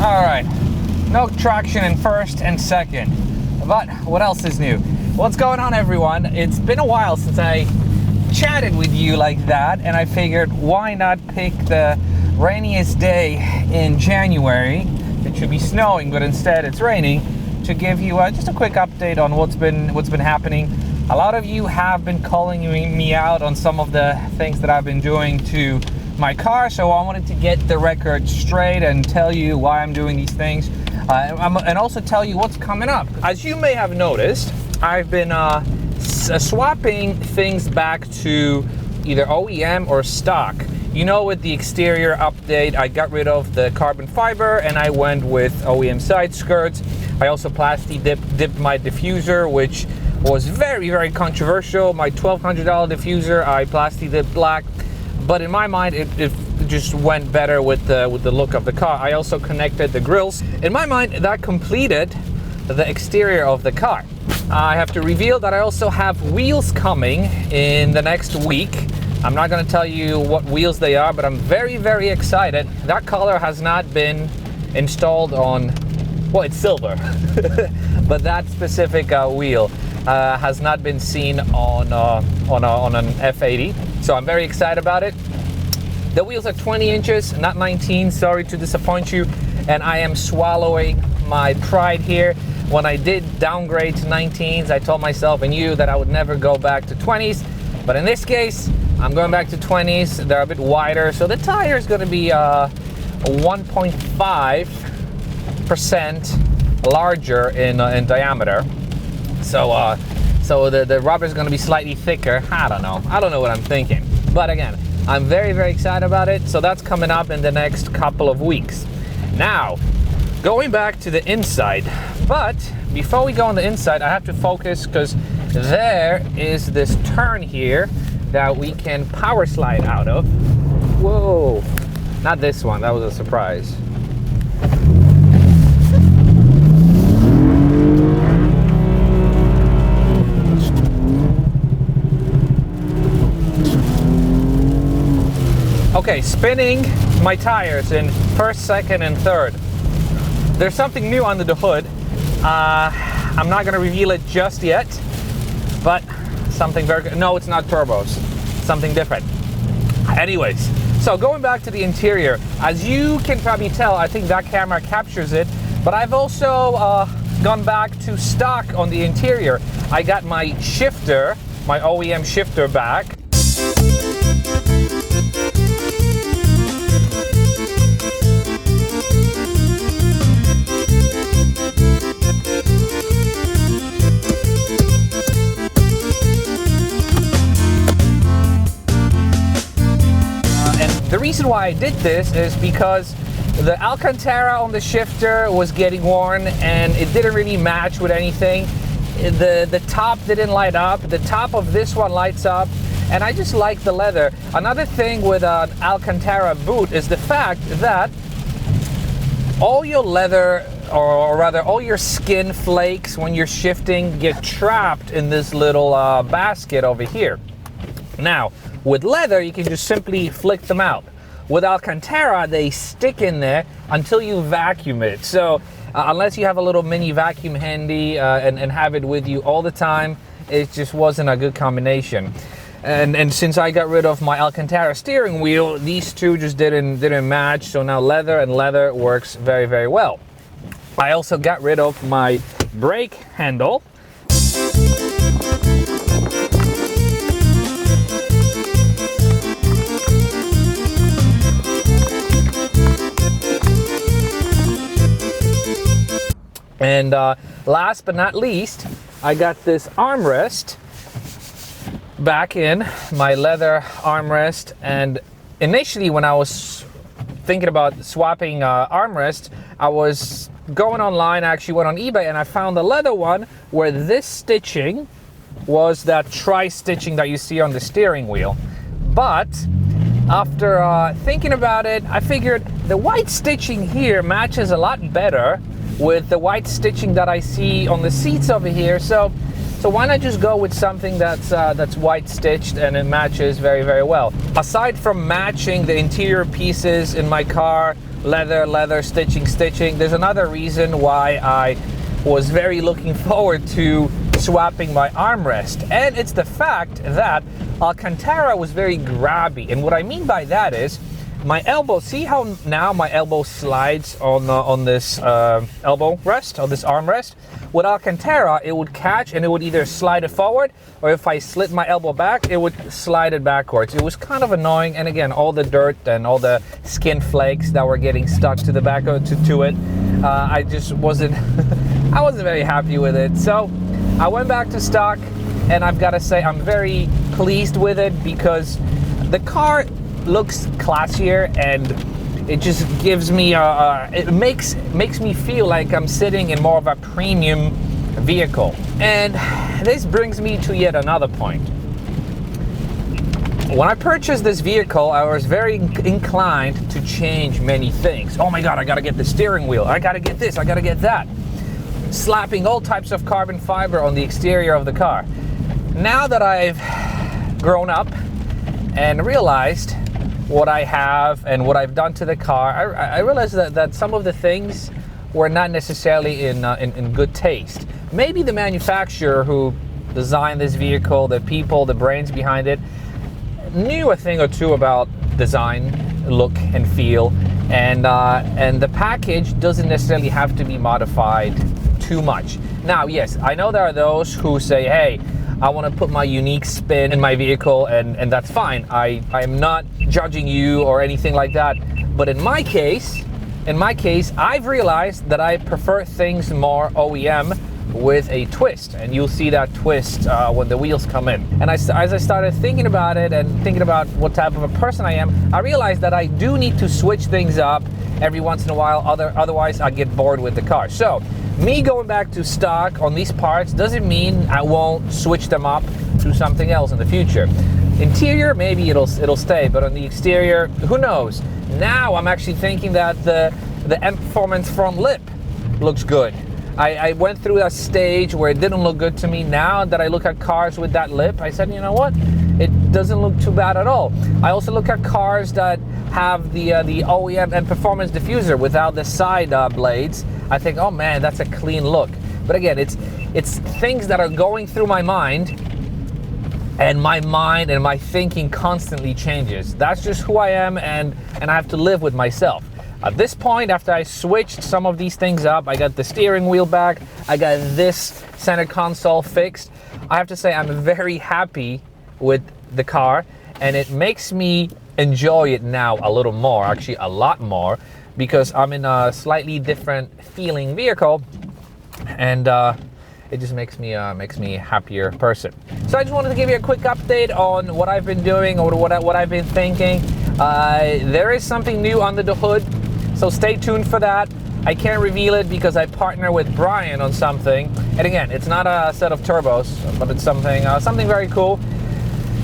All right, no traction in first and second. But what else is new? What's going on, everyone? It's been a while since I chatted with you like that, and I figured why not pick the rainiest day in January. It should be snowing, but instead it's raining, to give you just a quick update on what's been happening. A lot of you have been calling me out on some of the things that I've been doing to my car, so I wanted to get the record straight and tell you why I'm doing these things, and also tell you what's coming up. As you may have noticed, I've been swapping things back to either OEM or stock. You know, with the exterior update, I got rid of the carbon fiber and I went with OEM side skirts. I also plastic dipped my diffuser, which was very, very controversial. My $1,200 diffuser, I plastic dipped black. But in my mind, it just went better with the look of the car. I also connected the grills. In my mind, that completed the exterior of the car. I have to reveal that I also have wheels coming in the next week. I'm not going to tell you what wheels they are, but I'm very, very excited. That color has not been installed on, well, it's silver, but that specific wheel has not been seen on an F80. So I'm very excited about it. The wheels are 20 inches, not 19. Sorry to disappoint you. And I am swallowing my pride here. When I did downgrade to 19s, I told myself and you that I would never go back to 20s. But in this case, I'm going back to 20s. They're a bit wider. So the tire is going to be 1.5% larger in diameter. So the rubber is going to be slightly thicker. I don't know what I'm thinking. But again, I'm very, very excited about it. So that's coming up in the next couple of weeks. Now, going back to the inside. But before we go on the inside, I have to focus because there is this turn here that we can power slide out of. Whoa, not this one, that was a surprise. Okay, spinning my tires in first, second, and third. There's something new under the hood. I'm not gonna reveal it just yet, but something very good. No, it's not turbos, something different. Anyways, so going back to the interior, as you can probably tell, I think that camera captures it, but I've also gone back to stock on the interior. I got my shifter, my OEM shifter back. The reason why I did this is because the Alcantara on the shifter was getting worn and it didn't really match with anything. The top didn't light up. The top of this one lights up, and I just like the leather. Another thing with an Alcantara boot is the fact that all your leather, or rather all your skin flakes when you're shifting, get trapped in this little basket over here. Now, with leather, you can just simply flick them out. With Alcantara, they stick in there until you vacuum it. So unless you have a little mini vacuum handy and have it with you all the time, it just wasn't a good combination. And since I got rid of my Alcantara steering wheel, these two just didn't match. So now leather and leather works very, very well. I also got rid of my brake handle. And last but not least, I got this armrest back in, my leather armrest. And initially when I was thinking about swapping armrests, I was going online, I actually went on eBay and I found a leather one where this stitching was that tri-stitching that you see on the steering wheel. But after thinking about it, I figured the white stitching here matches a lot better with the white stitching that I see on the seats over here. So So why not just go with something that's white stitched and it matches very, very well. Aside from matching the interior pieces in my car, leather, stitching, there's another reason why I was very looking forward to swapping my armrest, and it's the fact that Alcantara was very grabby. And what I mean by that is my elbow, see how now my elbow slides on this elbow rest, on this armrest? With Alcantara, it would catch and it would either slide it forward, or if I slid my elbow back, it would slide it backwards. It was kind of annoying, and again, all the dirt and all the skin flakes that were getting stuck to the back to it, I just wasn't I wasn't very happy with it. So I went back to stock, and I've got to say I'm very pleased with it because the car looks classier, and it just gives me it makes me feel like I'm sitting in more of a premium vehicle. And this brings me to yet another point. When I purchased this vehicle, I was very inclined to change many things. Oh my God, I gotta get the steering wheel, I gotta get this, I gotta get that. Slapping all types of carbon fiber on the exterior of the car. Now that I've grown up and realized what I have and what I've done to the car, I realized that some of the things were not necessarily in good taste. Maybe the manufacturer who designed this vehicle, the people, the brains behind it, knew a thing or two about design, look and feel, and the package doesn't necessarily have to be modified too much. Now, yes, I know there are those who say, hey, I want to put my unique spin in my vehicle, and that's fine. I am not judging you or anything like that. But in my case, I've realized that I prefer things more OEM with a twist, and you'll see that twist when the wheels come in. And as I started thinking about it and thinking about what type of a person I am, I realized that I do need to switch things up every once in a while, otherwise I get bored with the car. So me going back to stock on these parts doesn't mean I won't switch them up to something else in the future. Interior, maybe it'll stay, but on the exterior, who knows? Now I'm actually thinking that the M Performance front lip looks good. I went through a stage where it didn't look good to me. Now that I look at cars with that lip, I said, you know what? It doesn't look too bad at all. I also look at cars that have the OEM and Performance diffuser without the side blades. I think, oh man, that's a clean look. But again, it's things that are going through my mind, and my thinking constantly changes. That's just who I am, and I have to live with myself. At this point, after I switched some of these things up, I got the steering wheel back, I got this center console fixed, I have to say I'm very happy with the car, and it makes me enjoy it now a little more, actually a lot more, because I'm in a slightly different feeling vehicle, and it just makes me a happier person. So I just wanted to give you a quick update on what I've been doing or what I've been thinking. There is something new under the hood, so stay tuned for that. I can't reveal it because I partner with Brian on something, and again, it's not a set of turbos, but it's something very cool.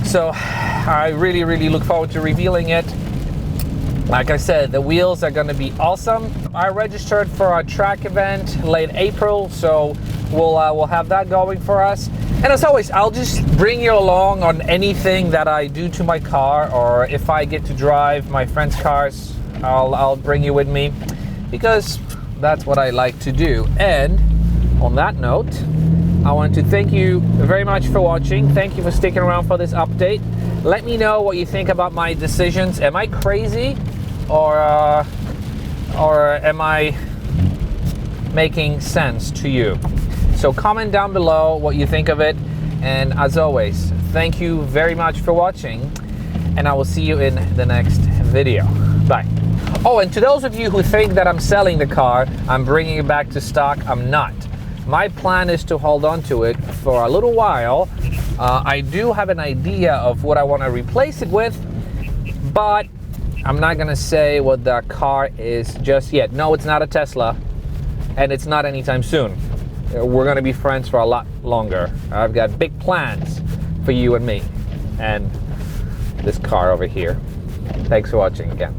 So I really look forward to revealing it. Like I said, the wheels are going to be awesome. I registered for a track event late April, so we'll have that going for us. And as always, I'll just bring you along on anything that I do to my car, or if I get to drive my friends' cars, I'll bring you with me, because that's what I like to do. And on that note, I want to thank you very much for watching. Thank you for sticking around for this update. Let me know what you think about my decisions. Am I crazy, or am I making sense to you? So comment down below what you think of it. And as always, thank you very much for watching, and I will see you in the next video. Bye. Oh, and to those of you who think that I'm selling the car, I'm bringing it back to stock, I'm not. My plan is to hold on to it for a little while. I do have an idea of what I want to replace it with, but I'm not gonna say what the car is just yet. No, it's not a Tesla, and it's not anytime soon. We're gonna be friends for a lot longer. I've got big plans for you and me, and this car over here. Thanks for watching again.